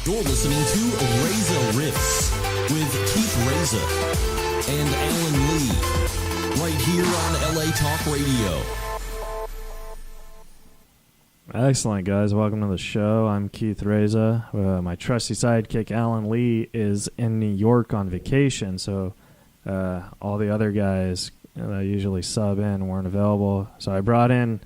You're listening to Reza Riffs with Keith Reza and Alan Lee, right here on LA Talk Radio. Excellent, guys. Welcome to the show. I'm Keith Reza. My trusty sidekick, Alan Lee, is in New York on vacation, so all the other guys that usually sub in weren't available. So I brought in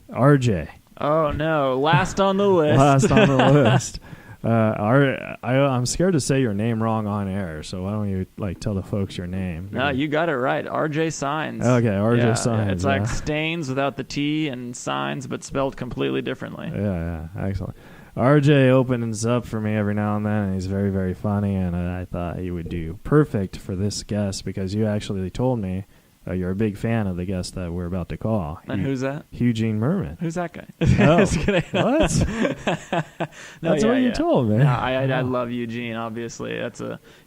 RJ. Oh, no. Last on the list. Last on the list. I'm scared to say your name wrong on air, so why don't you tell the folks your name? No, you got it right. RJ Signs. Okay, RJ Signs. It's like Stains without the T and Signs, but spelled completely differently. Yeah, excellent. RJ opens up for me every now and then, and he's very, very funny, and I thought he would do perfect for this guest because you actually told me you're a big fan of the guest that we're about to call. And who's that? Eugene Mirman. Who's that guy? Oh, what? That's what you told me. No, I love Eugene, obviously.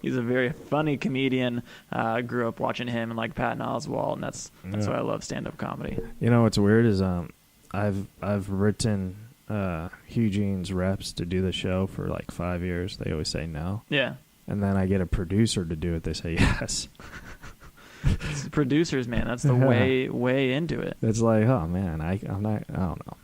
He's a very funny comedian. I grew up watching him and Patton Oswalt, and that's why I love stand-up comedy. You know what's weird is I've written Eugene's reps to do the show for 5 years. They always say no. Yeah. And then I get a producer to do it. They say yes. It's producers, man. That's the way into it. It's oh man, I don't know.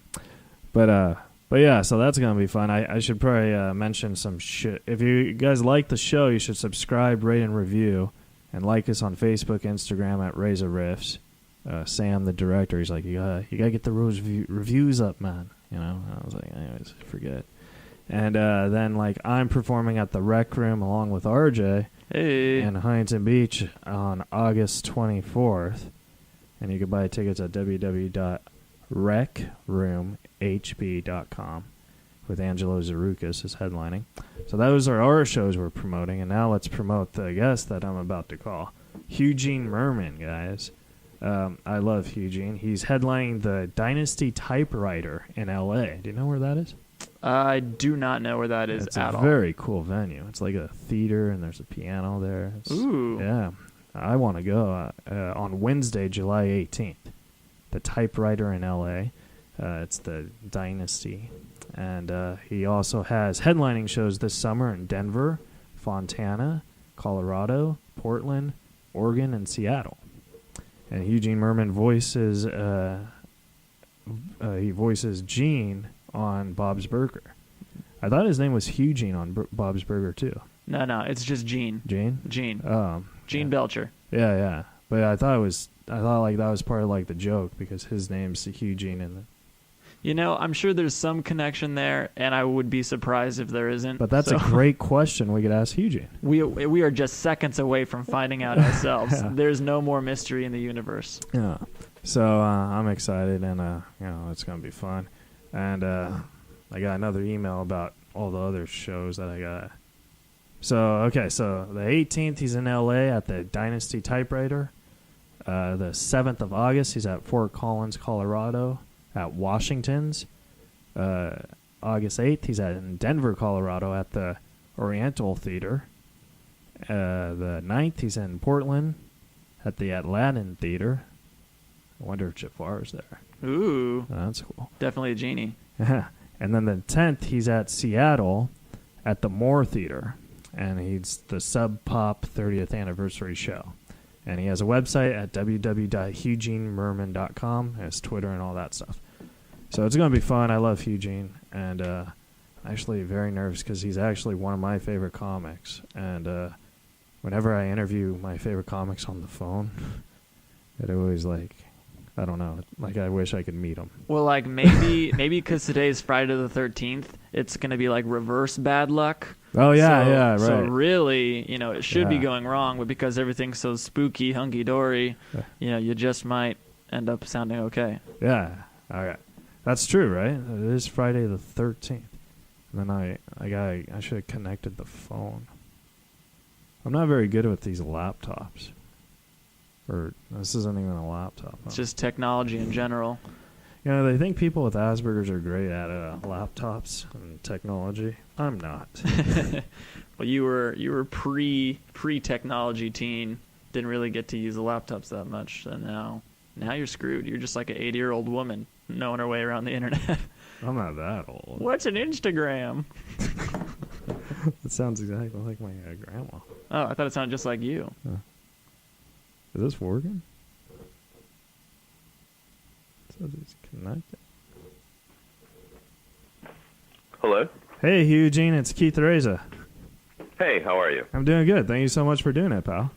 But yeah, so that's gonna be fun. I should probably mention some shit. If you guys like the show, you should subscribe, rate, and review, and like us on Facebook, Instagram at Reza Riffs. Sam, the director, he's like, you gotta get the reviews up, man. You know, I was like, anyways, forget. And then I'm performing at the Rec Room along with RJ. Hey. In Huntington Beach on August 24th. And you can buy tickets at www.recroomhb.com with Angelo Zarukas is headlining. So those are our shows we're promoting. And now let's promote the guest that I'm about to call. Eugene Mirman, guys. I love Eugene. He's headlining the Dynasty Typewriter in L.A. Do you know where that is? I do not know where that is at all. It's a very cool venue. It's like a theater, and there's a piano there. Ooh. Yeah. I want to go on Wednesday, July 18th. The Typewriter in L.A. It's the Dynasty. And he also has headlining shows this summer in Denver, Fontana, Colorado, Portland, Oregon, and Seattle. And Eugene Mirman voices Gene on Bob's Burger. I thought his name was Eugene on Bob's Burger too. No, it's just Gene. Gene? Gene. Gene yeah. Belcher. Yeah. But I thought that was part of the joke because his name's Eugene and I'm sure there's some connection there, and I would be surprised if there isn't. But that's a great question we could ask Eugene. We are just seconds away from finding out ourselves. Yeah. There's no more mystery in the universe. Yeah. So I'm excited, and it's gonna be fun. And I got another email about all the other shows that I got. So the 18th he's in L.A. at the Dynasty Typewriter. The 7th of August he's at Fort Collins, Colorado, at Washington's. August 8th he's in Denver, Colorado, at the Oriental Theater. The 9th he's in Portland at the Atlantic Theater. I wonder if Jafar's there. Ooh. That's cool. Definitely a genie. And then the 10th, he's at Seattle at the Moore Theater. And he's the Sub Pop 30th anniversary show. And he has a website at www.eugenemirman.com. His Twitter and all that stuff. So it's going to be fun. I love Eugene. And I'm actually very nervous because he's actually one of my favorite comics. And whenever I interview my favorite comics on the phone, it always I don't know. I wish I could meet him. Well, maybe because today's Friday the 13th, it's going to be reverse bad luck. Oh, yeah, right. So really, it should be going wrong, but because everything's so spooky, hunky-dory, you just might end up sounding okay. Yeah, all right. That's true, right? It is Friday the 13th. And then I should have connected the phone. I'm not very good with these laptops. Or this isn't even a laptop. It's just technology in general. They think people with Asperger's are great at laptops and technology. I'm not. Well, you were pre-technology teen. Didn't really get to use the laptops that much. And now you're screwed. You're just like an 80-year-old woman knowing her way around the internet. I'm not that old. What's an Instagram? It sounds exactly like my grandma. Oh, I thought it sounded just like you. Is this working? It says it's connected. Hello? Hey, Eugene, it's Keith Reza. Hey, how are you? I'm doing good. Thank you so much for doing it, pal.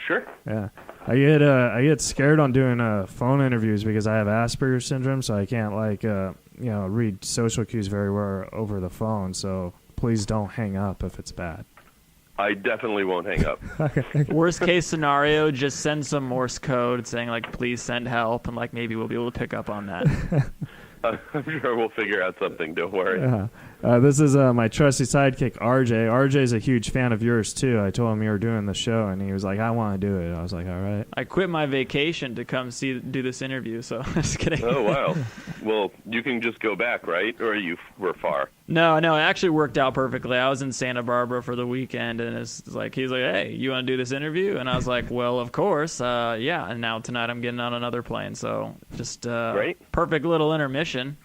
Sure. Yeah. I get scared on doing phone interviews because I have Asperger's syndrome, so I can't read social cues very well over the phone. So please don't hang up if it's bad. I definitely won't hang up. Worst case scenario, just send some Morse code saying like, "Please send help," and like maybe we'll be able to pick up on that. I'm sure we'll figure out something. Don't worry. This is my trusty sidekick, RJ. RJ's a huge fan of yours, too. I told him you were doing the show, and he was like, I want to do it. I was like, all right. I quit my vacation to come do this interview, so just kidding. Oh, wow. Well, you can just go back, right? Or you were far? No, it actually worked out perfectly. I was in Santa Barbara for the weekend, and he's like, hey, you want to do this interview? And I was like, well, of course, yeah. And now tonight I'm getting on another plane, so just perfect little intermission.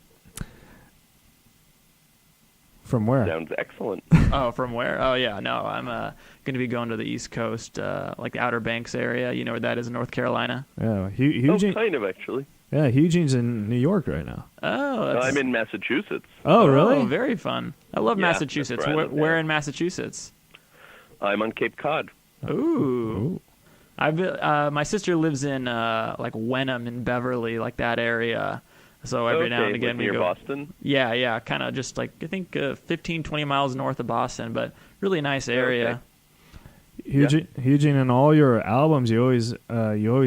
From where? Sounds excellent. Oh, from where? Oh, yeah. No, I'm going to be going to the East Coast, like the Outer Banks area. You know where that is in North Carolina? Yeah, Eugene. Kind of, actually. Yeah, Eugene's in New York right now. Oh, I'm in Massachusetts. Oh, really? Oh, very fun. I love Massachusetts. Where in Massachusetts? I'm on Cape Cod. Ooh. My sister lives in like Wenham and Beverly, like that area. So every now and again like we go. Boston? Yeah, kind of just like I think 15, 20 miles north of Boston, but really nice area. Okay. Eugene, in all your albums, you always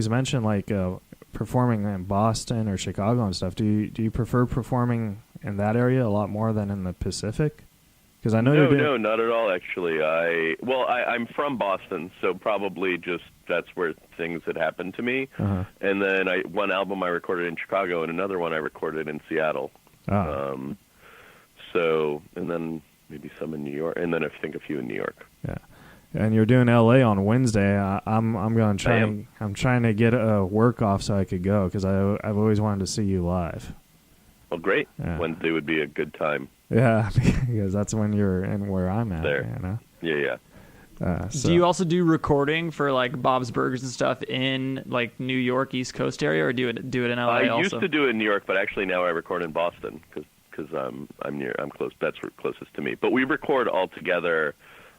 mention like performing in Boston or Chicago and stuff. Do you prefer performing in that area a lot more than in the Pacific? Because I know you're doing... No, not at all. Actually, I'm from Boston, so probably just that's where things had happened to me. Uh-huh. And then one album I recorded in Chicago, and another one I recorded in Seattle. Oh. And then maybe some in New York, and then I think a few in New York. Yeah. And you're doing LA on Wednesday. I'm going to try. I'm trying to get a work off so I could go because I've always wanted to see you live. Well, great. Yeah. Wednesday would be a good time. Yeah, because that's when you're in where I'm at. There. You know? Yeah. Do you also do recording for like Bob's Burgers and stuff in like New York East Coast area, or do it in LA? I also? used to do it in New York, but actually now I record in Boston because I'm close. That's closest to me. But we record all together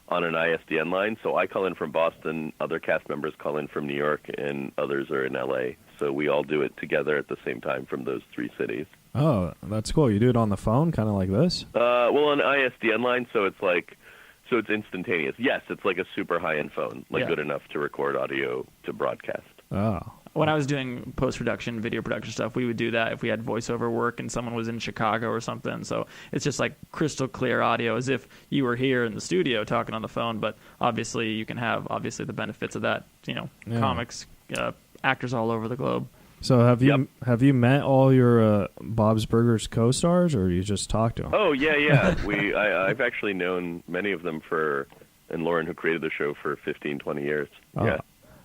on an ISDN line. So I call in from Boston, other cast members call in from New York, and others are in LA. So we all do it together at the same time from those three cities. Oh, that's cool. You do it on the phone, kind of like this? Well, an ISDN line, so it's instantaneous. Yes, it's like a super high-end phone, good enough to record audio to broadcast. Oh. When I was doing post-production, video production stuff, we would do that if we had voiceover work and someone was in Chicago or something. So it's just like crystal clear audio as if you were here in the studio talking on the phone. But obviously you can have the benefits of that, comics, actors all over the globe. So have you met all your Bob's Burgers co-stars, or you just talked to them? Oh yeah. I've actually known many of them and Lauren, who created the show, for 15, 20 years. Oh, yeah,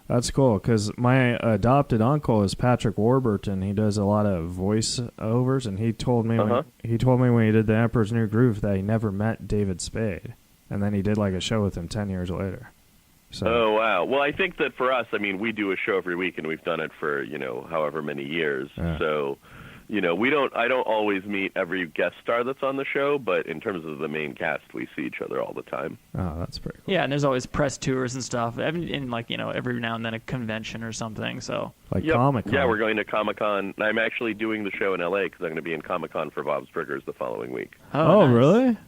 that's cool. Because my adopted uncle is Patrick Warburton. He does a lot of voiceovers, and he told me when he did The Emperor's New Groove that he never met David Spade, and then he did like a show with him 10 years later. So. Oh, wow. Well, I think that for us, we do a show every week, and we've done it for, however many years. Yeah. So, I don't always meet every guest star that's on the show, but in terms of the main cast, we see each other all the time. Oh, that's pretty cool. Yeah, and there's always press tours and stuff, every now and then a convention or something. So Comic-Con. Yeah, we're going to Comic-Con. I'm actually doing the show in L.A. because I'm going to be in Comic-Con for Bob's Burgers the following week. Oh, nice. Really?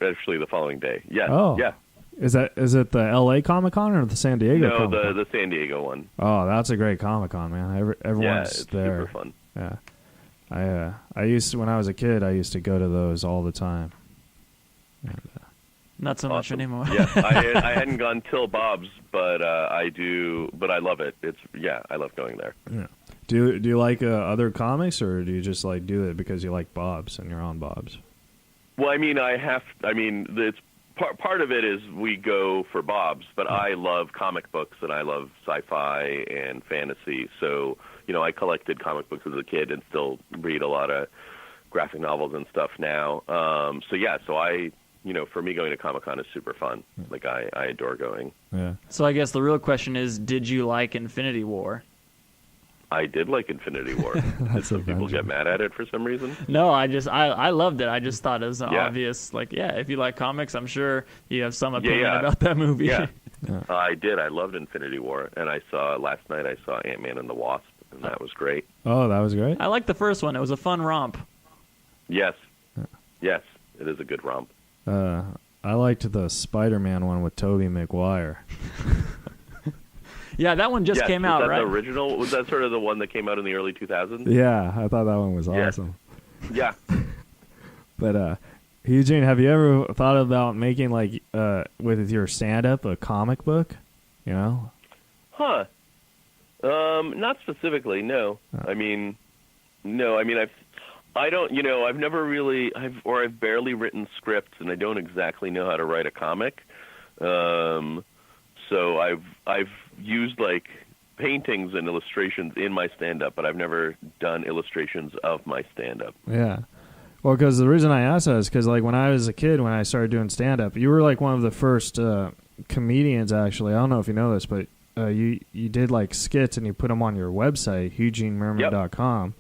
Actually the following day. Yes. Oh. Yeah. Is it the L.A. Comic-Con or the San Diego No, Comic-Con? the San Diego one. Oh, that's a great Comic-Con, man. Everyone's it's there. super fun. Yeah. I used to, when I was a kid, I used to go to those all the time. And, not so much anymore. Yeah, I hadn't gone till Bob's, but I do. But I love it. I love going there. Yeah. Do you like other comics, or do you just like do it because you like Bob's and you're on Bob's? Well, it's part of it is we go for Bob's, but I love comic books and I love sci-fi and fantasy. So, I collected comic books as a kid and still read a lot of graphic novels and stuff now. So I for me, going to Comic-Con is super fun. Like, I adore going. Yeah. So I guess the real question is, did you like Infinity War? I did like Infinity War. Did some people get mad at it for some reason? No, I loved it. I just thought it was an Yeah. obvious, like, if you like comics, I'm sure you have some opinion yeah. about that movie. Yeah. I did. I loved Infinity War. And last night I saw Ant-Man and the Wasp, and that was great. Oh, that was great. I liked the first one. It was a fun romp. Yes. Yes, it is a good romp. I liked the Spider-Man one with Tobey Maguire. Yeah, that one just came out, was that right? the original? Was that sort of the one that came out in the early 2000s? Yeah, I thought that one was awesome. Yeah. But Eugene, have you ever thought about making with your stand-up a comic book? You know? Huh. Not specifically. No. I mean, no. I mean, I've never really, I've barely written scripts, and I don't exactly know how to write a comic. So I've used like paintings and illustrations in my stand-up, but I've never done illustrations of my stand-up. Yeah. Well, because the reason I asked that is because, like, when I was a kid, when I started doing stand-up, you were, like, one of the first comedians, actually. I don't know if you know this, but you did, like, skits, and you put them on your website, EugeneMirman.com,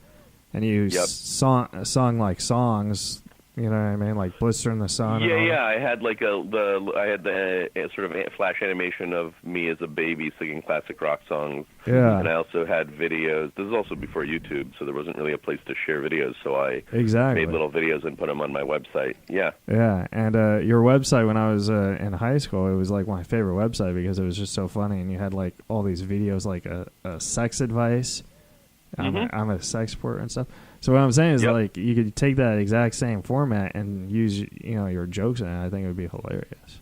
and you sung, like, songs, you know what I mean, like Blister in the Sun. Yeah. I had, like, the sort of flash animation of me as a baby singing classic rock songs. Yeah. And I also had videos. This is also before YouTube, so there wasn't really a place to share videos, so I made little videos and put them on my website. Yeah. Yeah, and your website when I was in high school, it was like my favorite website because it was just so funny, and you had like all these videos like a sex advice. I'm a sex expert and stuff. So what I'm saying is like you could take that exact same format and use your jokes in it. I think it would be hilarious.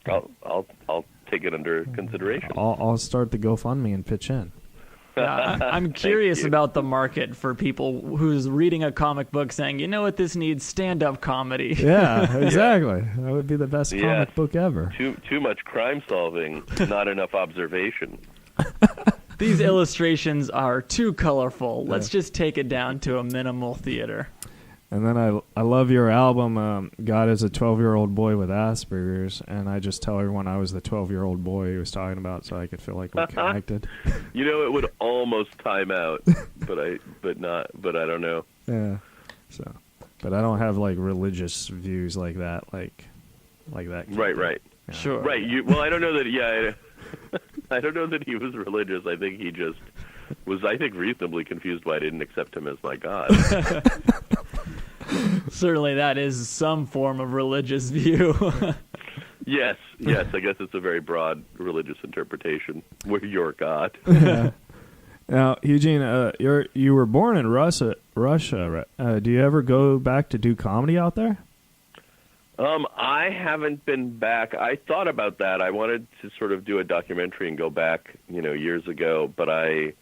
I'll take it under consideration. I'll start the GoFundMe and pitch in. I'm curious about the market for people who's reading a comic book saying, you know what, this needs stand-up comedy. Yeah, exactly. That would be the best comic book ever. Too much crime solving, not enough observation. These illustrations are too colorful. Let's just take it down to a minimal theater. And then I love your album, God is a 12-year-old boy with Asperger's, and I just tell everyone I was the 12-year-old boy he was talking about, so I could feel like we're connected. It would almost time out, but I don't know. Yeah. So, but I don't have like religious views like that, like that. Right. Yeah. Sure. Right. I don't know that. Yeah. I don't know that he was religious. I think he just was, reasonably confused why I didn't accept him as my God. Certainly that is some form of religious view. Yes. I guess it's a very broad religious interpretation. We're your God. Yeah. Now, Eugene, you were born in Russia. Do you ever go back to do comedy out there? I haven't been back. I thought about that. I wanted to sort of do a documentary and go back, years ago, but I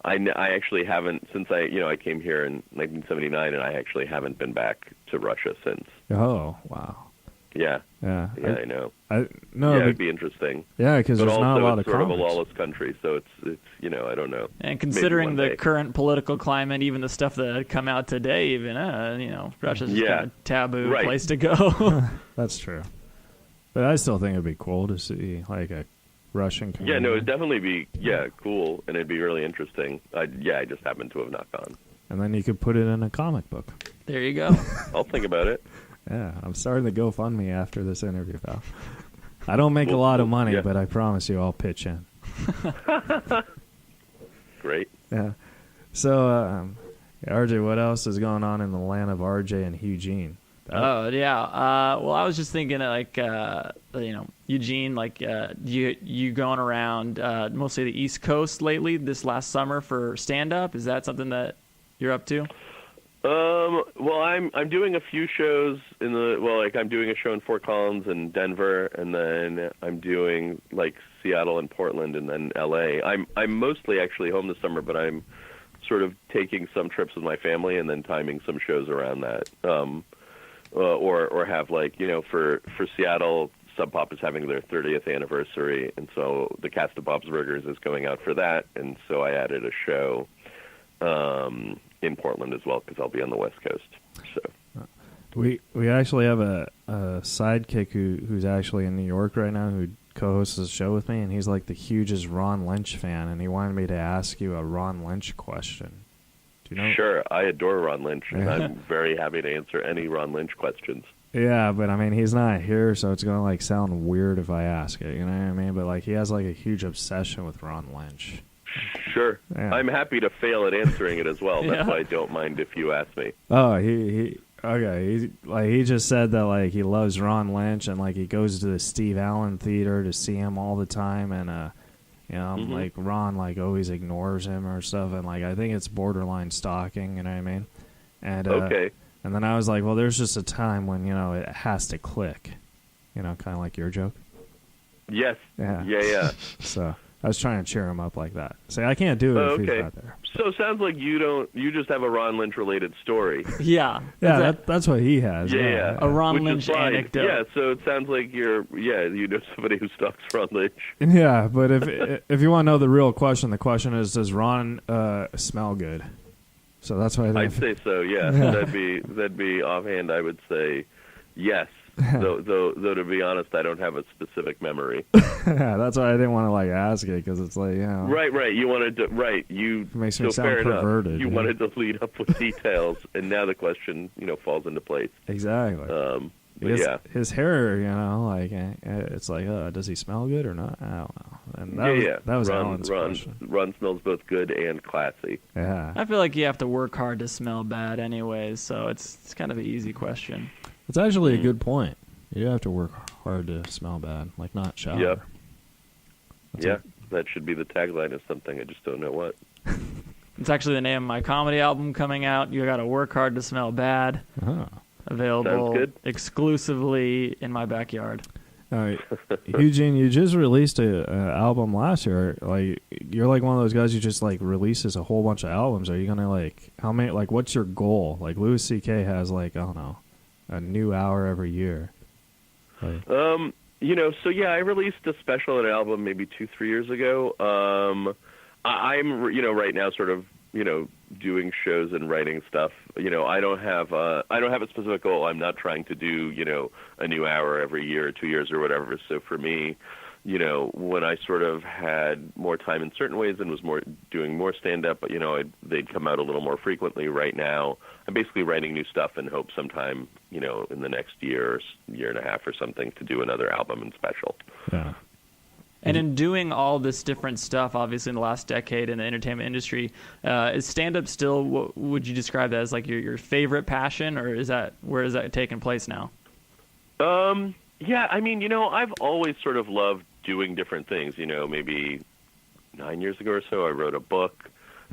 actually haven't since I came here in 1979, and I actually haven't been back to Russia since. Oh, wow. Yeah. Yeah. I know. It'd be interesting. Yeah, because there's not a lot of sort comics. of a lawless country, so it's I don't know. And considering the day. current political climate, even the stuff that had come out today, even Russia's just kind of taboo place to go. That's true. But I still think it'd be cool to see like a Russian comedian. Yeah, no, it'd definitely be cool, and it'd be really interesting. I just happened to have not gone. And then you could put it in a comic book. There you go. I'll think about it. Yeah, I'm starting to GoFundMe after this interview, pal. I don't make a lot of money, but I promise you I'll pitch in. Great. Yeah. So, RJ, what else is going on in the land of RJ and Eugene? Oh, yeah. Well, I was just thinking, like, Eugene, like, you going around mostly the East Coast lately this last summer for stand-up? Is that something that you're up to? Well, I'm doing a few shows I'm doing a show in Fort Collins and Denver, and then I'm doing like Seattle and Portland, and then LA. I'm mostly actually home this summer, but I'm sort of taking some trips with my family and then timing some shows around that. Or have for Seattle, Sub Pop is having their 30th anniversary, and so the cast of Bob's Burgers is going out for that, and so I added a show in Portland as well because I'll be on the West Coast. So We actually have a sidekick who's actually in New York right now who co-hosts the show with me, and he's like the hugest Ron Lynch fan, and he wanted me to ask you a Ron Lynch question. Do you know? Sure, I adore Ron Lynch, and I'm very happy to answer any Ron Lynch questions. Yeah, but I mean, he's not here, so it's gonna like sound weird if I ask it. You know what I mean? But like, he has like a huge obsession with Ron Lynch. Sure, Yeah. I'm happy to fail at answering it as well. That's Yeah. why I don't mind if you ask me. Oh, he okay. He just said that like he loves Ron Lynch, and like he goes to the Steve Allen Theater to see him all the time, and you know, like Ron like always ignores him or stuff, and like I think it's borderline stalking. You know what I mean? And Okay. And then I was like, well, there's just a time when, you know, it has to click. You know, kind of like your joke. Yes. Yeah. Yeah. So I was trying to cheer him up like that. Say, I can't do it if he's not there. So it sounds like you just have a Ron Lynch related story. Yeah. Yeah, that's what he has. Yeah. A Ron Which is Lynch fine. anecdote. Yeah, so it sounds like you know somebody who stalks Ron Lynch. Yeah, but if you want to know the real question, the question is, does Ron smell good? So that's why I'd say so. Yeah, that'd be offhand. I would say yes. though to be honest, I don't have a specific memory. Yeah, that's why I didn't want to like ask it, because it's like, you know. Right. You wanted to. Right. You It makes me so sound fair perverted. Enough. You wanted to lead up with details, and now the question, falls into place. Exactly. But yeah. His hair, you know, like it's like, does he smell good or not? I don't know. And that was Alan's question. Ron smells both good and classy. Yeah. I feel like you have to work hard to smell bad anyways, so it's kind of an easy question. It's actually a good point. You have to work hard to smell bad, like not shower. Yep. That's That should be the tagline of something. I just don't know what. It's actually the name of my comedy album coming out. You got to work hard to smell bad. Oh. Available Sounds good. exclusively in my backyard. All right, Eugene, you just released a album last year. Like, you're like one of those guys who just like releases a whole bunch of albums. Are you gonna like how many? Like, what's your goal? Like, Louis C.K. has like, I don't know, a new hour every year. Like, So yeah, I released a special an album maybe 2-3 years ago. I'm right now sort of doing shows and writing stuff. I don't have a specific goal. I'm not trying to do a new hour every year or 2 years or whatever. So for me, when I sort of had more time in certain ways and was doing more stand-up, but they'd come out a little more frequently. Right now, I'm basically writing new stuff and hope sometime in the next year and a half or something to do another album and special. yeah. And in doing all this different stuff, obviously in the last decade in the entertainment industry, is stand-up still, what would you describe that as like your favorite passion, or where is that taking place now? Yeah, I mean, I've always sort of loved doing different things. Maybe 9 years ago or so, I wrote a book.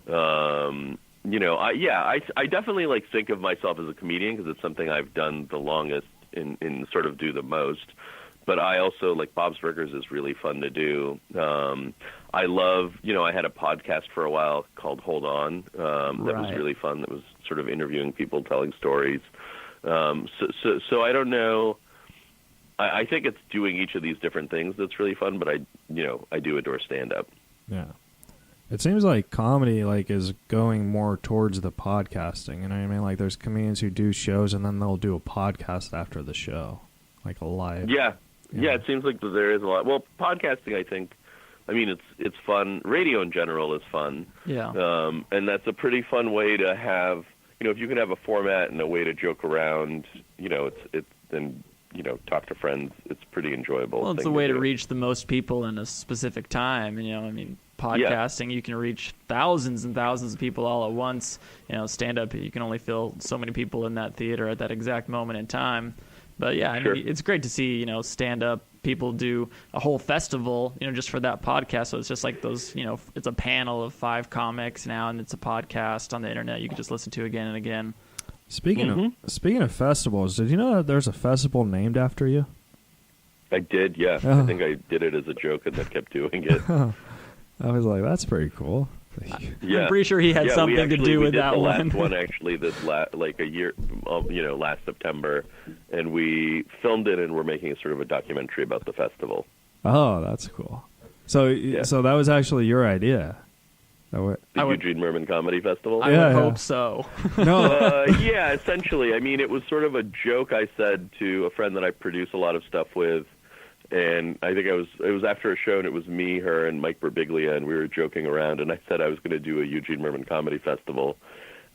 I definitely like think of myself as a comedian because it's something I've done the longest and sort of do the most. But I also, like, Bob's Burgers is really fun to do. I love, I had a podcast for a while called Hold On that was really fun. That was sort of interviewing people, telling stories. So I don't know. I think it's doing each of these different things that's really fun, but I do adore stand-up. Yeah. It seems like comedy is going more towards the podcasting. You know what I mean? Like, there's comedians who do shows and then they'll do a podcast after the show, like a live. Yeah, it seems like there is a lot. Well, podcasting, I think, it's fun. Radio in general is fun. Yeah. And that's a pretty fun way to have, if you can have a format and a way to joke around, talk to friends, it's pretty enjoyable. Well, it's a way to reach the most people in a specific time. Podcasting, you can reach thousands and thousands of people all at once. Stand-up, you can only fill so many people in that theater at that exact moment in time. But yeah, it's great to see, stand-up people do a whole festival, just for that podcast. So it's just like those, it's a panel of 5 comics now, and it's a podcast on the internet you can just listen to again and again. Speaking of festivals, did you know that there's a festival named after you? I did, yeah. I think I did it as a joke and then kept doing it. I was like, that's pretty cool. I'm pretty sure he had something to do with that one. Last one actually, a year, last September, and we filmed it, and we're making a sort of a documentary about the festival. Oh, that's cool. So that was actually your idea. Oh, The I would- Eugene Mirman Comedy Festival. I Yeah, would yeah. hope so. no. Yeah, essentially. I mean, it was sort of a joke I said to a friend that I produce a lot of stuff with, and I think it was after a show, and it was me, her, and Mike Birbiglia, and we were joking around, and I said I was going to do a Eugene Mirman Comedy Festival.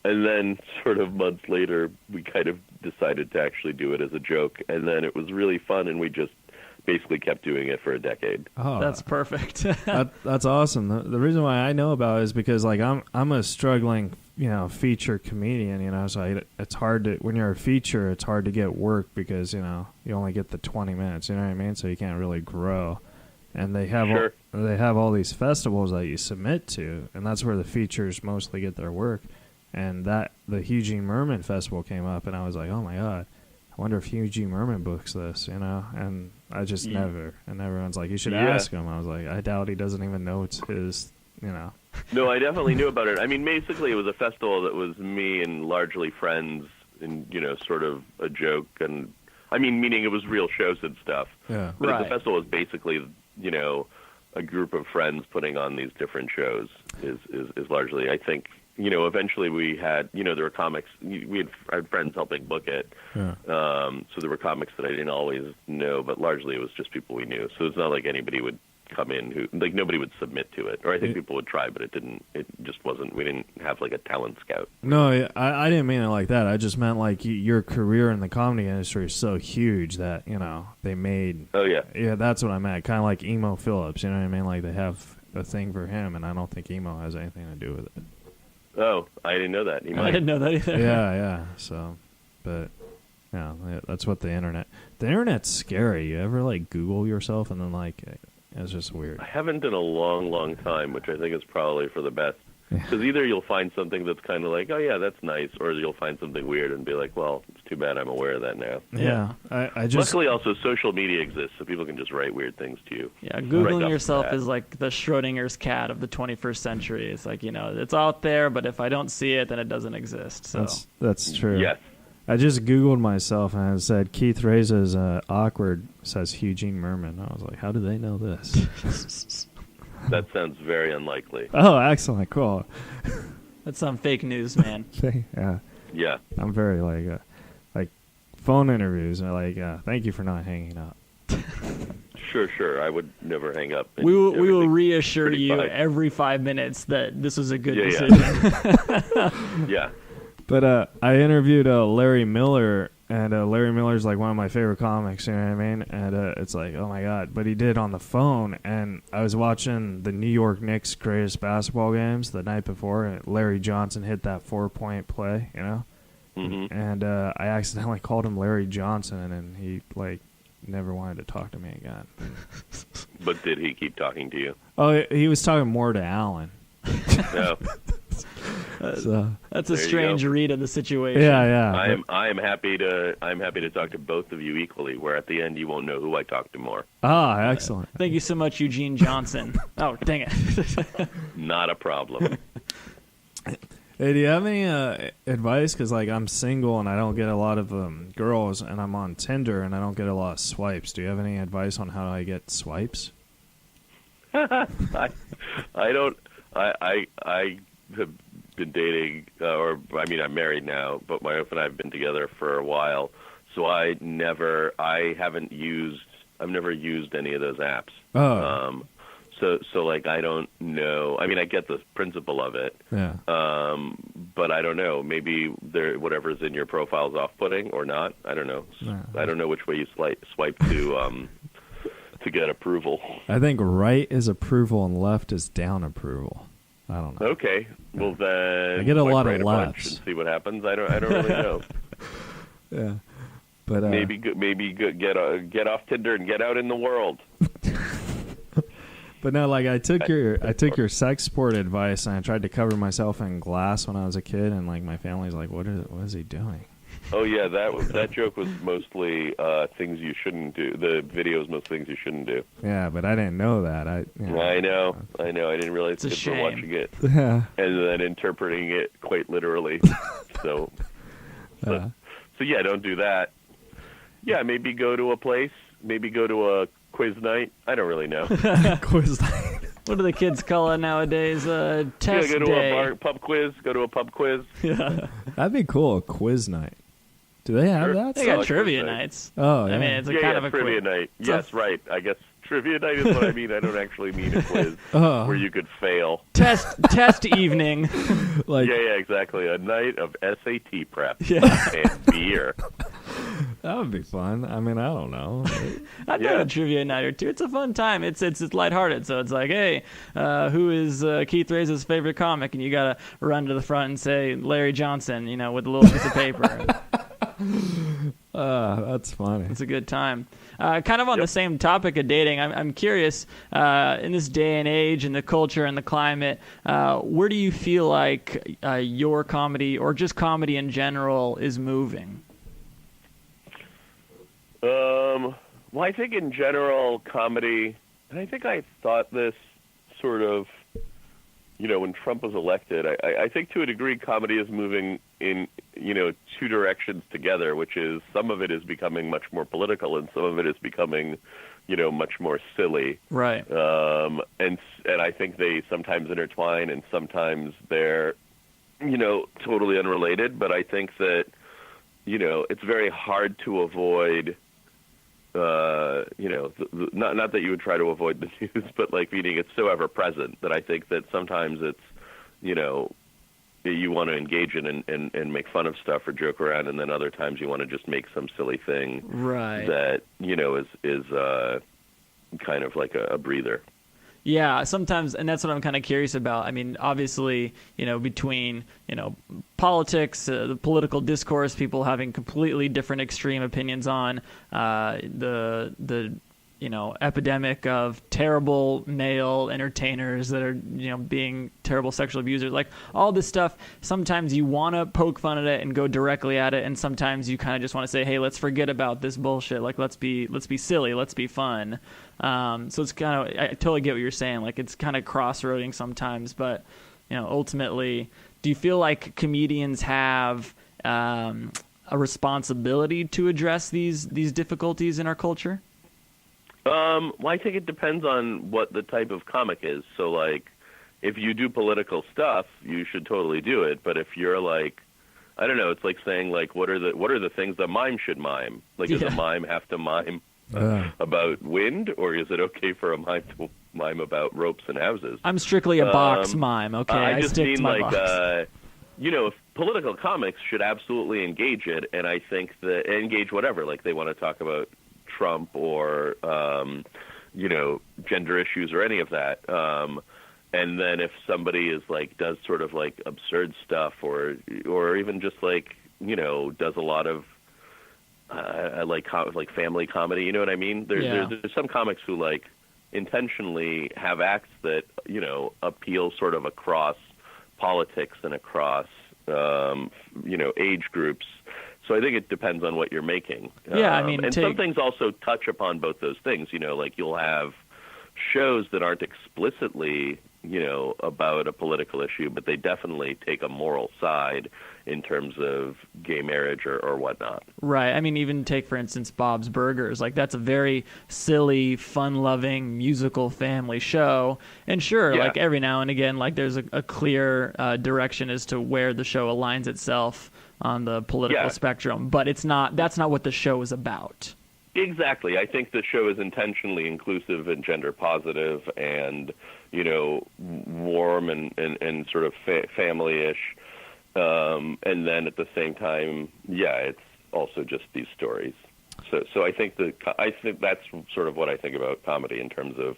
And then sort of months later, we kind of decided to actually do it as a joke, and then it was really fun, and we just basically kept doing it for a decade. Oh, That's perfect. that's awesome. The reason why I know about it is because like I'm a struggling feature comedian, so it's hard to, when you're a feature, it's hard to get work because you only get the 20 minutes, you know what I mean? So you can't really grow. And they have Sure. they have all these festivals that you submit to, and that's where the features mostly get their work. And the Eugene Mirman Festival came up, and I was like, oh my god, I wonder if Eugene Mirman books this, and I just never. And everyone's like, you should ask him. I was like, I doubt he doesn't even know it's his, No, I definitely knew about it. I mean, basically, it was a festival that was me and largely friends, and sort of a joke, and I mean, meaning it was real shows and stuff. Yeah. But Right. the festival was basically, a group of friends putting on these different shows. Is largely, I think. Eventually we had, there were comics. I had friends helping book it. Yeah. So there were comics that I didn't always know, but largely it was just people we knew. So it's not like anybody would come in who, like, nobody would submit to it. Or I think people would try, but it just wasn't, we didn't have like a talent scout. No, I didn't mean it like that. I just meant like your career in the comedy industry is so huge that, they made... Oh, yeah. Yeah, that's what I meant. Kind of like Emo Phillips, you know what I mean? Like they have a thing for him, and I don't think Emo has anything to do with it. Oh, I didn't know that. I didn't know that either. Yeah. So, but yeah, that's what the internet's scary. You ever like Google yourself and then like it's just weird. I haven't in a long, long time, which I think is probably for the best. Because either you'll find something that's kind of like, oh, yeah, that's nice, or you'll find something weird and be like, well, it's too bad I'm aware of that now. Yeah, I just... Luckily, also, social media exists, so people can just write weird things to you. Yeah, Right Googling off yourself the bat. is like the Schrodinger's cat of the 21st century. It's like, it's out there, but if I don't see it, then it doesn't exist. So That's true. Yes. I just Googled myself and it said Keith Reza's awkward says Eugene Mirman. I was like, how do they know this? That sounds very unlikely. Oh, excellent, cool. that's some fake news, man. Yeah, Yeah. I'm very like phone interviews are like, thank you for not hanging up. Sure. I would never hang up. We will Everything's reassure pretty you fine. every 5 minutes that this was a good Yeah. decision. Yeah. But I interviewed Larry Miller, and Larry Miller's like one of my favorite comics, you know what I mean? And it's like, oh my god. But he did it on the phone, and I was watching the New York Knicks' greatest basketball games the night before, and Larry Johnson hit that 4-point play, Mm-hmm. And I accidentally called him Larry Johnson, and he like never wanted to talk to me again. But did he keep talking to you? Oh, he was talking more to Alan. No. So That's a There you strange go. read of the situation. yeah. I am happy to talk to both of you equally, where at the end you won't know who I talked to more. Ah, excellent. Thank you so much, Eugene Johnson. Oh, dang it. Not a problem. Hey, do you have any advice? Because like I'm single and I don't get a lot of girls, and I'm on Tinder and I don't get a lot of swipes. Do you have any advice on how I get swipes? I don't. I have been dating, I'm married now, but my wife and I have been together for a while. So I've never used any of those apps. Oh, So like I don't know. I mean, I get the principle of it. yeah. But I don't know. Maybe whatever's in your profile is off-putting or not. I don't know. Yeah. I don't know which way you swipe to get approval. I think right is approval and left is down approval. I don't know. Okay. Well then, I get a swipe lot of right bunch laughs. and see what happens. I don't really know. Yeah, but maybe get off Tinder and get out in the world. But no, like I took your sex sport advice and I tried to cover myself in glass when I was a kid, and like my family's like, what is he doing? Oh yeah, that joke was mostly things you shouldn't do. The video was most things you shouldn't do. Yeah, but I didn't know that. I know. I didn't realize It's a kids were shame. watching it Yeah. and then interpreting it quite literally. So yeah, don't do that. Yeah, maybe go to a place. Maybe go to a quiz night. I don't really know. Quiz night. What do the kids call it nowadays? Test go to day. a pub quiz. Go to a pub quiz. Yeah. That'd be cool. A quiz night. Do they have Sure. that? They got trivia nights. Oh, yeah. I mean, it's a Yeah, kind of a trivia quiz. night. Yes, right. I guess trivia night is what I mean. I don't actually mean a quiz Oh. where you could fail. Test evening. Like, Yeah, exactly. A night of SAT prep Yeah. and beer. that would be fun. I mean, I don't know. I've Yeah. done a trivia night or two. It's a fun time. It's lighthearted. So it's like, hey, who is Keith Reza's favorite comic? And you gotta run to the front and say Larry Johnson, with a little piece of paper. That's funny. It's a good time. Kind of on the same topic of dating, I'm curious, in this day and age and the culture and the climate, where do you feel like your comedy or just comedy in general is moving? Well, I think in general, comedy, and I think I thought this sort of, when Trump was elected, I think to a degree comedy is moving in, two directions together, which is some of it is becoming much more political and some of it is becoming, much more silly. Right. And I think they sometimes intertwine and sometimes they're, totally unrelated. But I think that, it's very hard to avoid, not that you would try to avoid the news, but meaning it's so ever present that I think that sometimes it's, you want to engage in and make fun of stuff or joke around, and then other times you want to just make some silly thing that, is kind of like a breather. Yeah, sometimes, and that's what I'm kind of curious about. I mean, obviously, between, politics, the political discourse, people having completely different extreme opinions on the epidemic of terrible male entertainers that are, being terrible sexual abusers, like all this stuff. Sometimes you want to poke fun at it and go directly at it, and sometimes you kind of just want to say, hey, let's forget about this bullshit. Like, let's be silly, let's be fun. So it's kind of, I totally get what you're saying. Like, it's kind of crossroading sometimes, but ultimately, do you feel like comedians have a responsibility to address these difficulties in our culture? Well, I think it depends on what the type of comic is. So, if you do political stuff, you should totally do it. But if you're I don't know, it's like saying what are the things that mime should mime? Does a mime have to mime about wind, or is it okay for a mime to mime about ropes and houses? I'm strictly a box mime. Okay, I just stick mean to my box. If political comics should absolutely engage it, and I think that engage whatever, they want to talk about Trump or gender issues or any of that, and then if somebody is does sort of absurd stuff or even just does a lot of family comedy, you know what I mean? There's some comics who intentionally have acts that appeal sort of across politics and across age groups. So I think it depends on what you're making. Yeah, I mean, and some things also touch upon both those things. You'll have shows that aren't explicitly, about a political issue, but they definitely take a moral side in terms of gay marriage or whatnot. Right. I mean, even take, for instance, Bob's Burgers. That's a very silly, fun-loving, musical family show. And sure, every now and again, there's a clear direction as to where the show aligns itself on the political spectrum, but that's not what the show is about. Exactly. I think the show is intentionally inclusive and gender positive and, warm and sort of family-ish. And then at the same time, it's also just these stories. So I think that's sort of what I think about comedy in terms of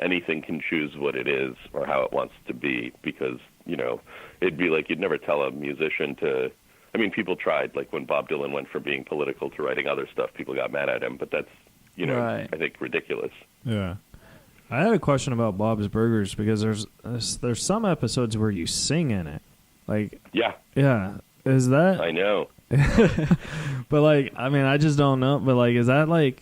anything can choose what it is or how it wants to be, because, it'd be you'd never tell a musician to. I mean, people tried, when Bob Dylan went from being political to writing other stuff, people got mad at him, but that's, right. I think ridiculous. Yeah. I had a question about Bob's Burgers because there's some episodes where you sing in it. Yeah. Is that? I know. But I mean, I just don't know. But is that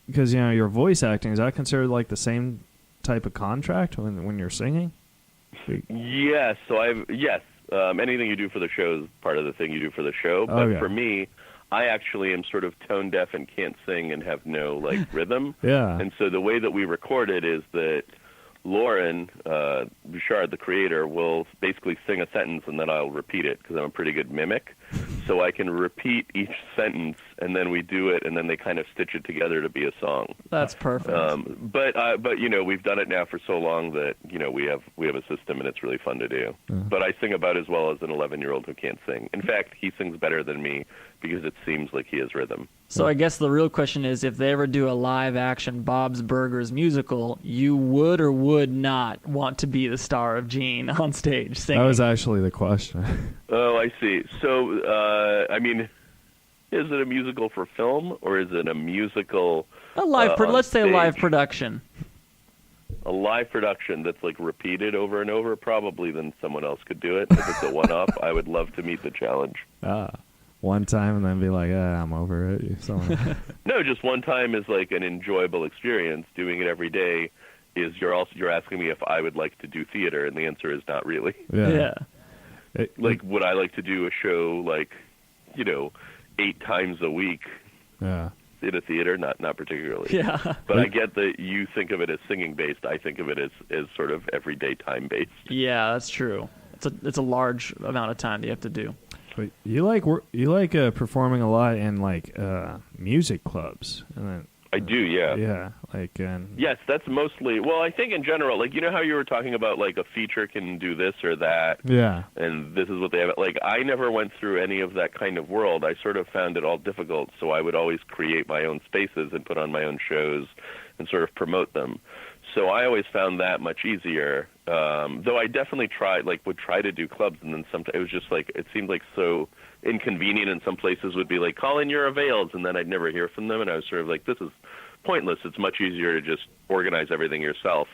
because your voice acting, is that considered the same type of contract when you're singing? Yes. Anything you do for the show is part of the thing you do for the show. But for me, I actually am sort of tone deaf and can't sing and have no rhythm. Yeah. And so the way that we record it is that Lauren Bouchard, the creator, will basically sing a sentence and then I'll repeat it because I'm a pretty good mimic. So I can repeat each sentence and then we do it and then they kind of stitch it together to be a song. That's perfect. But you know, we've done it now for so long that, you know, we have a system and it's really fun to do. But I sing about as well as an 11-year-old who can't sing. In fact, he sings better than me because it seems like he has rhythm. So I guess the real question is, if they ever do a live-action Bob's Burgers musical, you would or would not want to be the star of Gene on stage singing? That was actually the question. Oh, I see. So, I mean, is it a musical for film or is it a musical? Let's say a stage? live production. A live production that's like repeated over and over, probably then someone else could do it. If it's a one-up, I would love to meet the challenge. One time and then be like, I'm over it. No, just one time is like an enjoyable experience. Doing it every day is you're asking me if I would like to do theater, and the answer is not really. Yeah. Would I like to do a show like, you know, 8 times a week? Yeah. In a theater, not particularly. Yeah. But I get that you think of it as singing based. I think of it as sort of everyday time based. Yeah, that's true. It's a large amount of time that you have to do. But you like performing a lot in like music clubs, and then I do, yeah. Yeah, yes, that's mostly. Well, I think in general, like, you know how you were talking about like a feature can do this or that. Yeah. And this is what they have. Like, I never went through any of that kind of world. I sort of found it all difficult, so I would always create my own spaces and put on my own shows and sort of promote them. So I always found that much easier. Though I definitely would try to do clubs, and then sometimes it was just like, it seemed like so inconvenient, and some places would be like, call in your avails, and then I'd never hear from them, and I was sort of like, this is pointless. It's much easier to just organize everything yourself.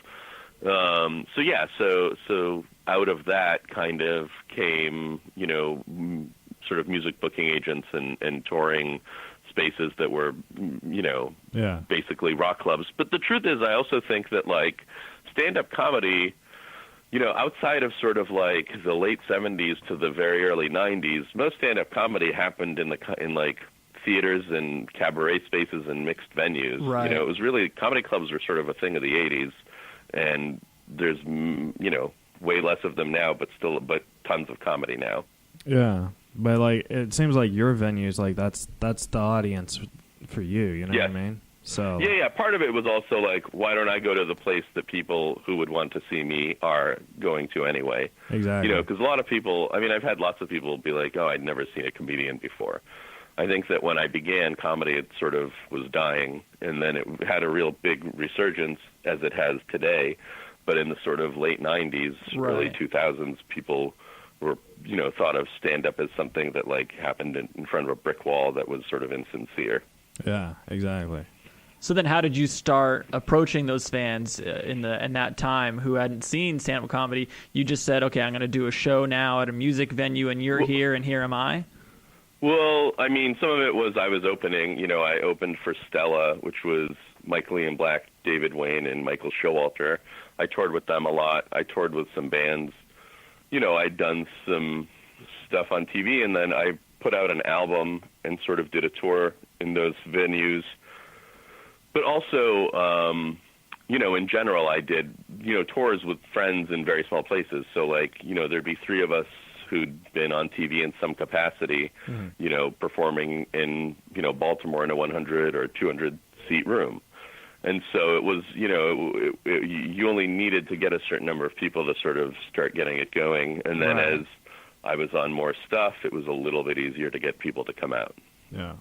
So out of that kind of came, you know, sort of music booking agents and touring spaces that were, you know, basically rock clubs. But the truth is, I also think that like stand-up comedy, you know, outside of sort of like the late 70s to the very early 90s, most stand-up comedy happened in like theaters and cabaret spaces and mixed venues. Right. You know, it was really, comedy clubs were sort of a thing of the 80s, and there's, you know, way less of them now, but tons of comedy now. Yeah. But like, it seems like your venues, like that's the audience for you know what I mean? So yeah. Part of it was also like, why don't I go to the place that people who would want to see me are going to anyway? Exactly. You know, because a lot of people, I mean, I've had lots of people be like, oh, I'd never seen a comedian before. I think that when I began, comedy, it sort of was dying, and then it had a real big resurgence as it has today. But in the sort of late 90s, early 2000s, people were, you know, thought of stand-up as something that like happened in front of a brick wall that was sort of insincere. Yeah, exactly. So then how did you start approaching those fans in that time who hadn't seen stand-up comedy? You just said, okay, I'm going to do a show now at a music venue, and you're here, and here am I? Well, I mean, some of it was I was opening. You know, I opened for Stella, which was Mike Lee and Black, David Wayne, and Michael Showalter. I toured with them a lot. I toured with some bands. You know, I'd done some stuff on TV, and then I put out an album and sort of did a tour in those venues. But also, you know, in general, I did, you know, tours with friends in very small places. So, like, you know, there'd be 3 of us who'd been on TV in some capacity, you know, performing in, you know, Baltimore in a 100 or 200-seat room. And so it was, you know, you only needed to get a certain number of people to sort of start getting it going. And then as I was on more stuff, it was a little bit easier to get people to come out. Yeah.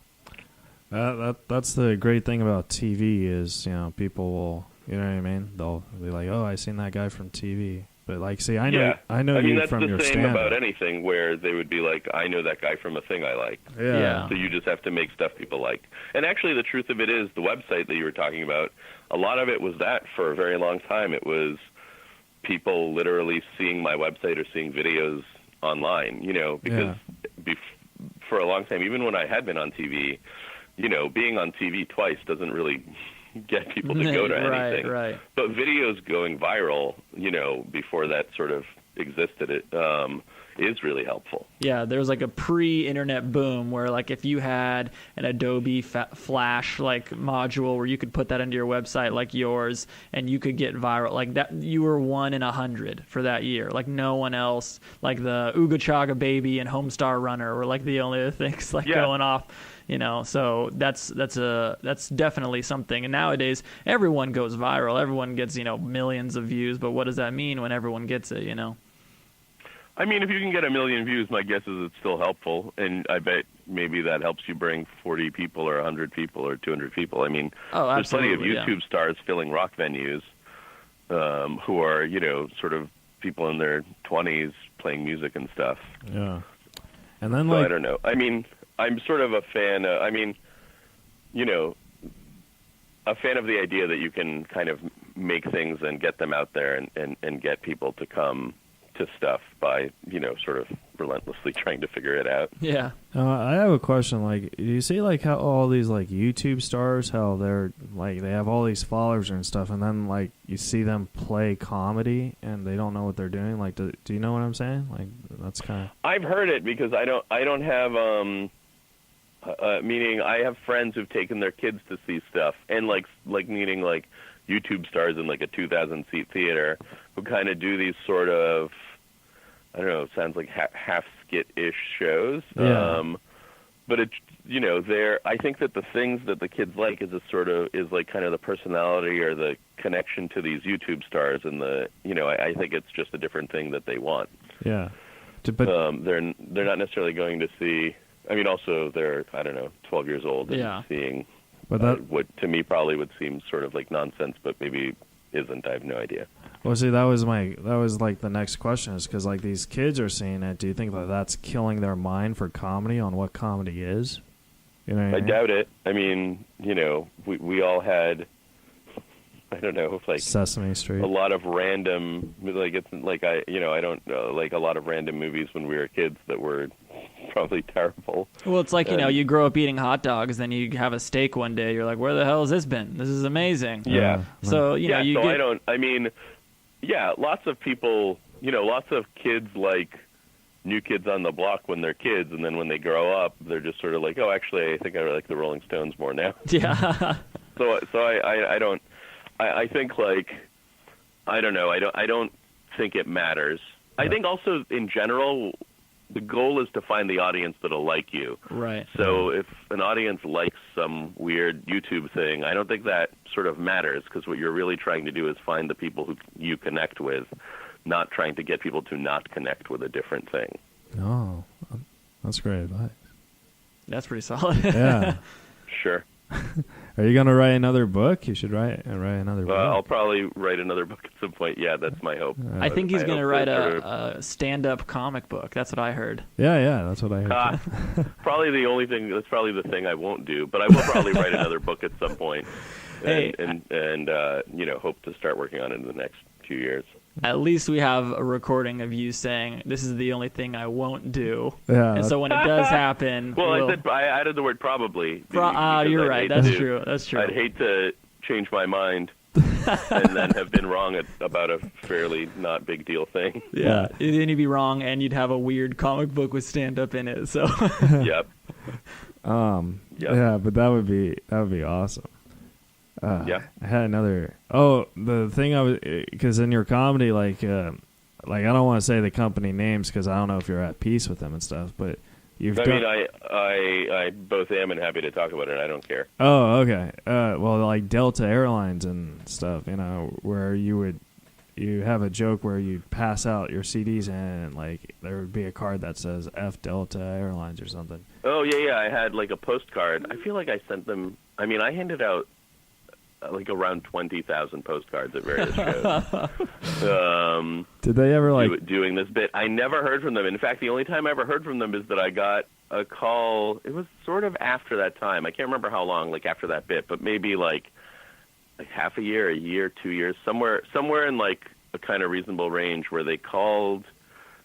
That's the great thing about TV is, you know, people will, you know what I mean? They'll be like, oh, I seen that guy from TV. But like, see, I know I mean, you from your stand-up. that's the same about anything where they would be like, I know that guy from a thing I like. Yeah. So you just have to make stuff people like. And actually, the truth of it is, the website that you were talking about, a lot of it was that for a very long time. It was people literally seeing my website or seeing videos online, you know, because for a long time, even when I had been on TV, you know, being on TV twice doesn't really get people to go to anything. Right. But videos going viral, you know, before that sort of existed, is really helpful. Yeah, there's like a pre-internet boom where like if you had an Adobe Flash like module where you could put that into your website like yours and you could get viral like that, you were 1 in 100 for that year. Like no one else, like the Ooga Chaaga Baby and Homestar Runner were like the only other things like going off. You know, so that's definitely something. And nowadays, everyone goes viral. Everyone gets, you know, millions of views. But what does that mean when everyone gets it, you know? I mean, if you can get 1 million views, my guess is it's still helpful. And I bet maybe that helps you bring 40 people or 100 people or 200 people. I mean, there's plenty of YouTube stars filling rock venues who are, you know, sort of people in their 20s playing music and stuff. Yeah. And then, so I don't know. I mean, I'm sort of a fan. I mean, you know, a fan of the idea that you can kind of make things and get them out there and get people to come to stuff by, you know, sort of relentlessly trying to figure it out. Yeah. I have a question. Like, do you see like how all these like YouTube stars, how they're like they have all these followers and stuff, and then like you see them play comedy and they don't know what they're doing? Like, do you know what I'm saying? Like, that's kind of. I've heard it because I don't have meaning I have friends who've taken their kids to see stuff, and like meaning like YouTube stars in like a 2,000-seat theater who kind of do these sort of, I don't know, it sounds like half skit-ish shows. Yeah. But it, you know, I think that the things that the kids like is like kind of the personality or the connection to these YouTube stars, and the, you know, I think it's just a different thing that they want. Yeah. But they're not necessarily going to see. I mean, also they're, I don't know, 12 years old and seeing what to me probably would seem sort of like nonsense, but maybe isn't. I have no idea. Well, see, that was like the next question, is because like these kids are seeing it. Do you think that that's killing their mind for comedy, on what comedy is? You know what I mean? doubt it. I mean, you know, we all had, I don't know, like Sesame Street, a lot of random, like it's like I don't know, like a lot of random movies when we were kids that were probably terrible. Well, it's like, you know, you grow up eating hot dogs, then you have a steak one day, you're like, where the hell has this been? This is amazing. Yeah. So, you know, lots of people, you know, lots of kids like New Kids on the Block when they're kids, and then when they grow up, they're just sort of like, oh, actually, I think I like the Rolling Stones more now. Yeah. So I think, like, I don't know, I don't think it matters. I think also, in general, the goal is to find the audience that'll like you. Right. So if an audience likes some weird YouTube thing, I don't think that sort of matters, because what you're really trying to do is find the people who you connect with, not trying to get people to not connect with a different thing. Oh, that's great advice. That's pretty solid. Yeah. Sure. Are you going to write another book? You should write another book. I'll probably write another book at some point. Yeah, that's my hope. I think he's going to write a stand-up comic book. That's what I heard. Yeah, that's what I heard. Probably the only thing. That's probably the thing I won't do. But I will probably write another book at some point, and you know, hope to start working on it in the next few years. At least we have a recording of you saying, this is the only thing I won't do. Yeah. And so when it does happen... I added the word probably. You're right. That's true. I'd hate to change my mind and then have been wrong about a fairly not big deal thing. Yeah. Then you'd be wrong, and you'd have a weird comic book with stand-up in it. So. Yep. Yeah, but that would be awesome. Yeah. I had another. Oh, the thing because in your comedy, like I don't want to say the company names because I don't know if you're at peace with them and stuff, but I both am and happy to talk about it. I don't care. Oh, okay. Well, like Delta Airlines and stuff, you know, where you have a joke where you pass out your CDs and like there would be a card that says F Delta Airlines or something. Oh yeah. I had like a postcard. I feel like I sent them. I mean, I handed out like around 20,000 postcards at various shows. Did they ever doing this bit? I never heard from them. In fact, the only time I ever heard from them is that I got a call. It was sort of after that time. I can't remember how long, like after that bit, but maybe like half a year, 2 years, somewhere in like a kind of reasonable range, where they called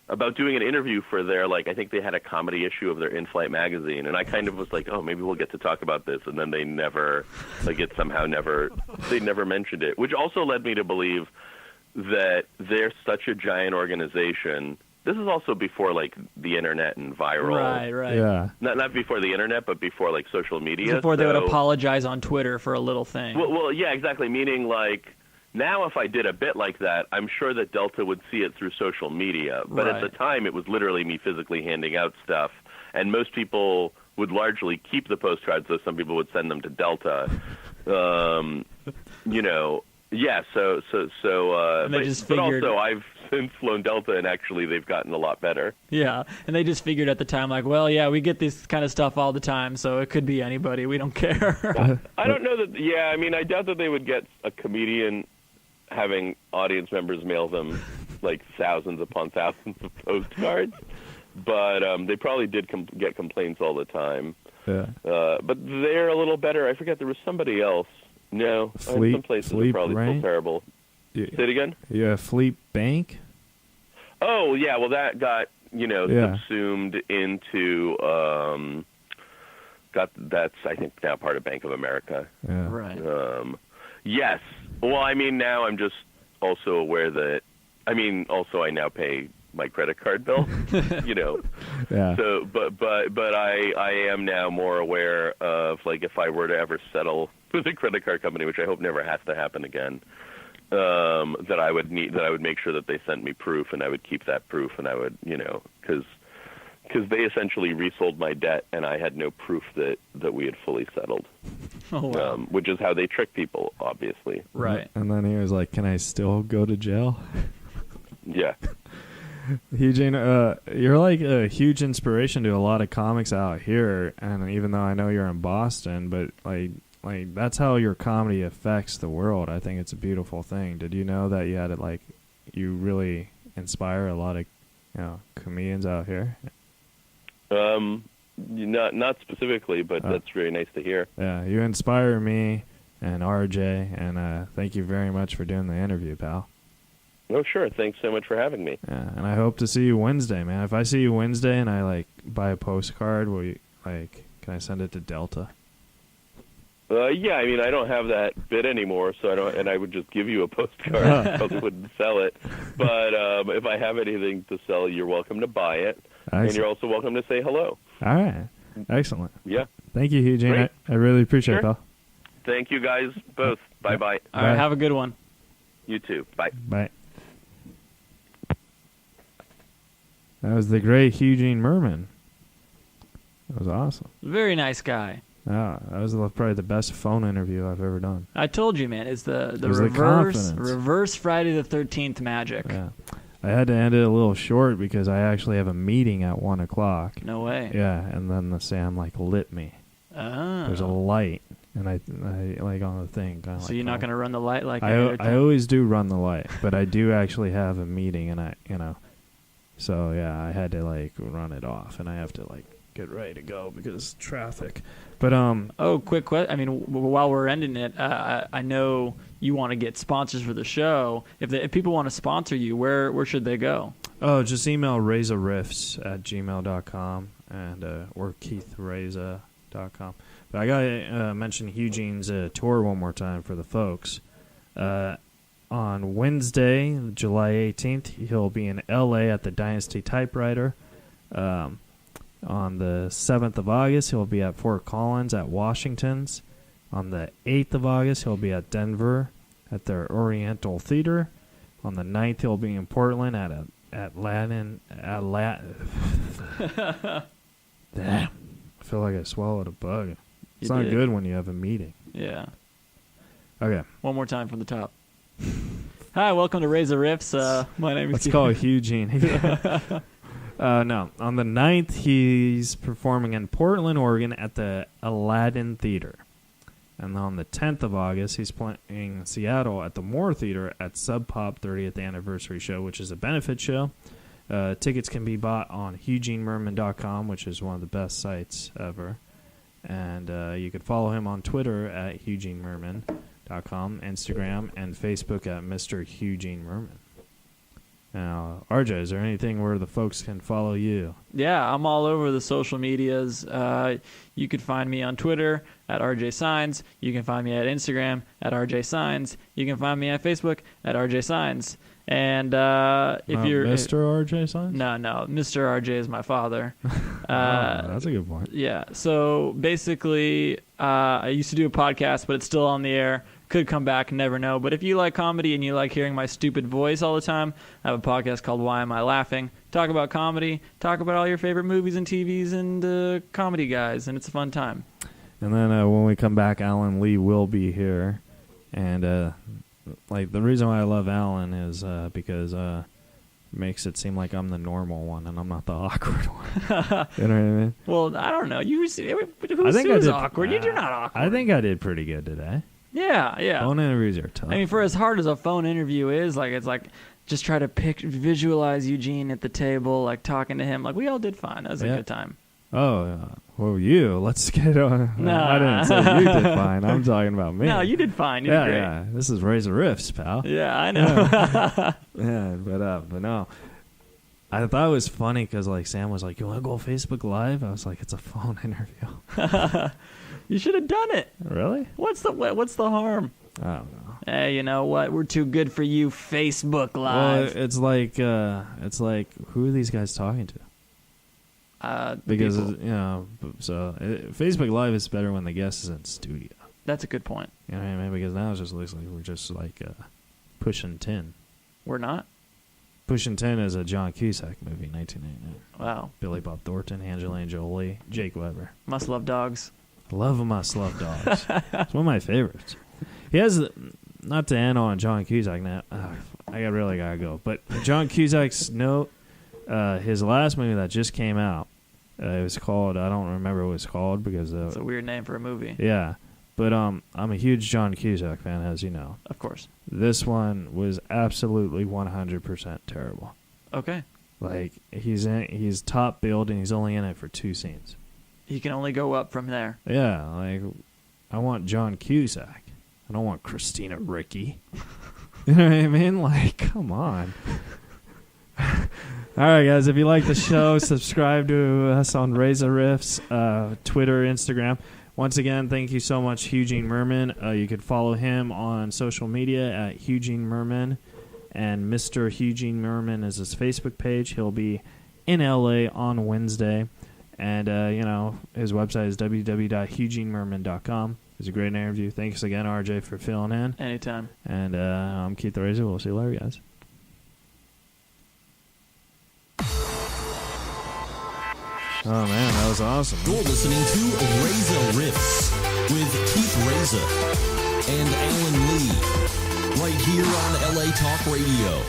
about doing an interview for their, like, I think they had a comedy issue of their in-flight magazine, and I kind of was like, oh, maybe we'll get to talk about this, and then they never, like, they never mentioned it, which also led me to believe that they're such a giant organization this is also before like the internet and viral. Right. Yeah. Not before the internet, but before like social media. Before they would apologize on Twitter for a little thing. Well, yeah, exactly. Meaning like now, if I did a bit like that, I'm sure that Delta would see it through social media. But at the time, it was literally me physically handing out stuff, and most people would largely keep the postcards, though some people would send them to Delta. Yeah. So. But also, I've since flown Delta, and actually, they've gotten a lot better. Yeah, and they just figured at the time, like, well, yeah, we get this kind of stuff all the time, so it could be anybody. We don't care. I don't know that. Yeah, I mean, I doubt that they would get a comedian having audience members mail them like thousands upon thousands of postcards, but they probably did get complaints all the time. Yeah. But they're a little better. I forget, there was somebody else. No, some places are probably still terrible. Say it again? Yeah, Fleet Bank? Oh, yeah, well, that got, subsumed into, that's, I think, now part of Bank of America. Yeah. Right. Yes. Well, I mean, now I'm just also aware that, I now pay my credit card bill, Yeah. So, but I am now more aware of, like, if I were to ever settle with a credit card company, which I hope never has to happen again, that I would make sure that they sent me proof, and I would keep that proof, and I would, because they essentially resold my debt, and I had no proof that we had fully settled. Oh, wow. Which is how they trick people, obviously. Right. And then he was like, "Can I still go to jail?" Yeah. Eugene, you're like a huge inspiration to a lot of comics out here, and even though I know you're in Boston, but like that's how your comedy affects the world. I think it's a beautiful thing. Did you know that you really inspire a lot of comedians out here? Not specifically, but that's very nice to hear. Yeah, you inspire me and RJ, and thank you very much for doing the interview, pal. Oh, sure. Thanks so much for having me. Yeah, and I hope to see you Wednesday, man. If I see you Wednesday and I buy a postcard, can I send it to Delta? Yeah, I don't have that bit anymore, so I would just give you a postcard. I probably wouldn't sell it. But if I have anything to sell, you're welcome to buy it. Excellent. And you're also welcome to say hello. All right. Excellent. Yeah. Thank you, Eugene. I really appreciate it, pal. Thank you guys both. Bye-bye. All right, have a good one. You too. Bye. Bye. That was the great Eugene Mirman. That was awesome. Very nice guy. Yeah, that was probably the best phone interview I've ever done. I told you, man. It's the confidence. reverse Friday the 13th magic. Yeah. I had to end it a little short because I actually have a meeting at 1 o'clock. No way. Yeah, and then the Sam lit me. Oh. There's a light, and I on the thing. So you're not going to run the light like I always do run the light, but I do actually have a meeting, and so yeah, I had to run it off, and I have to get ready to go because traffic. But quick question. While we're ending it, I know you want to get sponsors for the show. If people want to sponsor you, where should they go? Oh, just email rezariffs@gmail.com or keithreza.com. But I gotta mention Eugene's tour one more time for the folks. On Wednesday, July 18th, he'll be in L.A. at the Dynasty Typewriter. On the 7th of August, he'll be at Fort Collins at Washington's. On the 8th of August, he'll be at Denver at their Oriental Theater. On the 9th, he'll be in Portland at Latin. Damn. I feel like I swallowed a bug. It's not good when you have a meeting. Yeah. Okay. One more time from the top. Hi, welcome to Reza Riffs. My name is Let's call Eugene. No. On the 9th, he's performing in Portland, Oregon at the Aladdin Theater. And on the 10th of August, he's playing in Seattle at the Moore Theater at Sub Pop 30th Anniversary Show, which is a benefit show. Tickets can be bought on EugeneMirman.com, which is one of the best sites ever. And you can follow him on Twitter at EugeneMirman.com, Instagram, and Facebook at Mr. Eugene Mirman. Now, RJ, is there anything where the folks can follow you? Yeah, I'm all over the social medias. You can find me on Twitter at RJ Signs. You can find me at Instagram at RJ Signs. You can find me at Facebook at RJ Signs. And if you're Mr. RJ Science? No, Mr. RJ is my father. That's a good point. Yeah. So basically, I used to do a podcast, but it's still on the air. Could come back, never know. But if you like comedy and you like hearing my stupid voice all the time, I have a podcast called Why Am I Laughing? Talk about comedy, talk about all your favorite movies and TVs and comedy guys, and it's a fun time. And then when we come back, Alan Lee will be here. And like the reason why I love Alan is because it makes it seem like I'm the normal one and I'm not the awkward one. You know what I mean? Well, I don't know. Who's awkward? You're not awkward. I think I did pretty good today. Yeah. Phone interviews are tough. I mean, for as hard as a phone interview is, like it's like just try to visualize Eugene at the table, like talking to him. Like we all did fine. That was a good time. Oh, well, you. Let's get on. No. I didn't say you did fine. I'm talking about me. No, you did fine. You did great. Yeah. This is Reza Riffs, pal. Yeah, I know. Yeah, but no. I thought it was funny because like Sam was like, "You want to go Facebook Live?" I was like, "It's a phone interview." You should have done it. Really? What's the harm? I don't know. Hey, you know what? We're too good for you, Facebook Live. Well, it's like who are these guys talking to? Because Facebook Live is better when the guest is in studio. That's a good point. You know what I mean? Because now it just looks like we're just like pushing 10. We're not? Pushing 10 is a John Cusack movie, 1989. Wow. Billy Bob Thornton, Angelina Jolie, Jake Weber. Must Love Dogs. Must Love Dogs. It's one of my favorites. He has, not to end on John Cusack now, I really gotta go. But John Cusack's note, his last movie that just came out, it was called, I don't remember what it was called because... it's a weird name for a movie. Yeah. But I'm a huge John Cusack fan, as you know. Of course. This one was absolutely 100% terrible. Okay. Like, he's top billed and he's only in it for 2 scenes. He can only go up from there. Yeah, like, I want John Cusack. I don't want Christina Ricci. You know what I mean? Like, come on. All right, guys, if you like the show, subscribe to us on Reza Riffs, Twitter, Instagram. Once again, thank you so much, Eugene Mirman. You could follow him on social media at Eugene Mirman, and Mr. Eugene Mirman is his Facebook page. He'll be in LA on Wednesday, and his website is www.eugenemirman.com. It was a great interview. Thanks again, RJ, for filling in. Anytime. And I'm Keith the Razor. We'll see you later, guys. Oh, man, that was awesome. You're listening to Reza Riffs with Keith Reza and Alan Lee right here on LA Talk Radio.